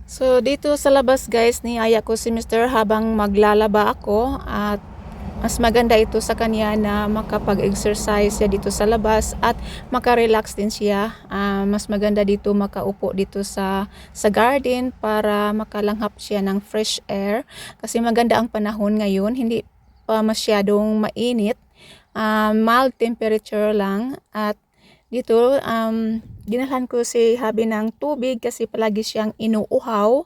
So dito sa labas guys, niyaya ko si Mr. habang maglalaba ako at mas maganda ito sa kanya na makapag-exercise siya dito sa labas at makarelax din siya. Mas maganda dito makaupo dito sa garden para makalanghap siya ng fresh air kasi maganda ang panahon ngayon, hindi pa masyadong mainit, mild temperature lang. At dito dinalhan ko si Habi ng tubig kasi palagi siyang inuuhaw.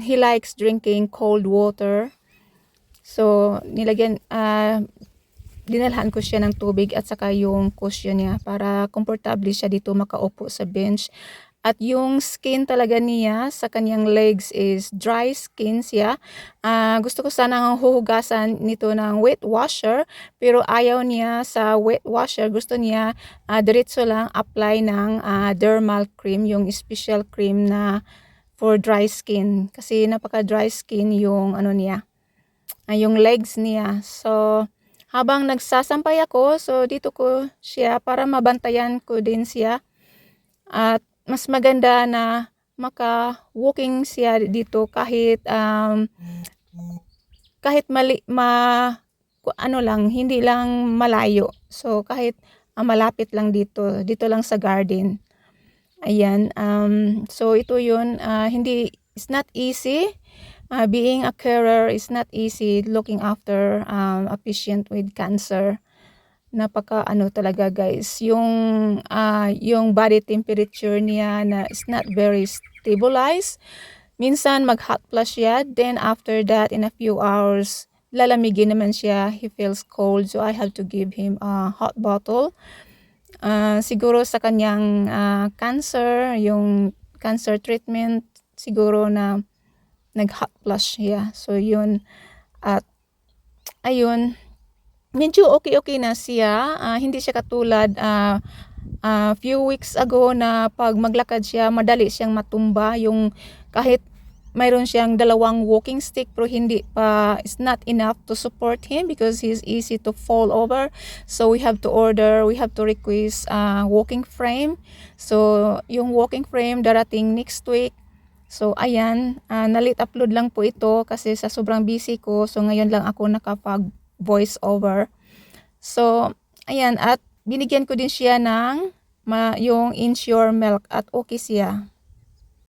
He likes drinking cold water. So, dinalhan ko siya ng tubig at saka yung cushion niya para komportable siya dito makaupo sa bench. At yung skin talaga niya sa kanyang legs is dry skin siya. Gusto ko sanang huhugasan nito ng wet washer, pero ayaw niya sa wet washer. Gusto niya diretso lang apply ng dermal cream, yung special cream na for dry skin. Kasi napaka dry skin yung ano niya, yung legs niya. So, habang nagsasampay ako, so dito ko siya para mabantayan ko din siya. At mas maganda na maka-walking siya dito kahit ano lang, hindi lang malayo. So, kahit malapit lang dito lang sa garden. Ayan, so ito yun, it's not easy. Being a carer is not easy, looking after a patient with cancer. Napaka ano talaga guys, yung body temperature niya na is not very stabilized. Minsan mag-hot flush siya, then after that in a few hours lalamigin naman siya, he feels cold, so I have to give him a hot bottle. Siguro sa kanyang cancer, yung cancer treatment, siguro na nag-hot flush siya. So yun, at ayun, medyo okay na siya. Hindi siya katulad few weeks ago na pag maglakad siya, madali siyang matumba. Yung kahit mayroon siyang dalawang walking stick pero hindi pa, it's not enough to support him because he's easy to fall over. So we have to request walking frame. So yung walking frame darating next week. So ayan, na-late upload lang po ito kasi sa sobrang busy ko. So ngayon lang ako nakapag voice over. So ayan, at binigyan ko din siya ng yung Ensure milk at okay siya.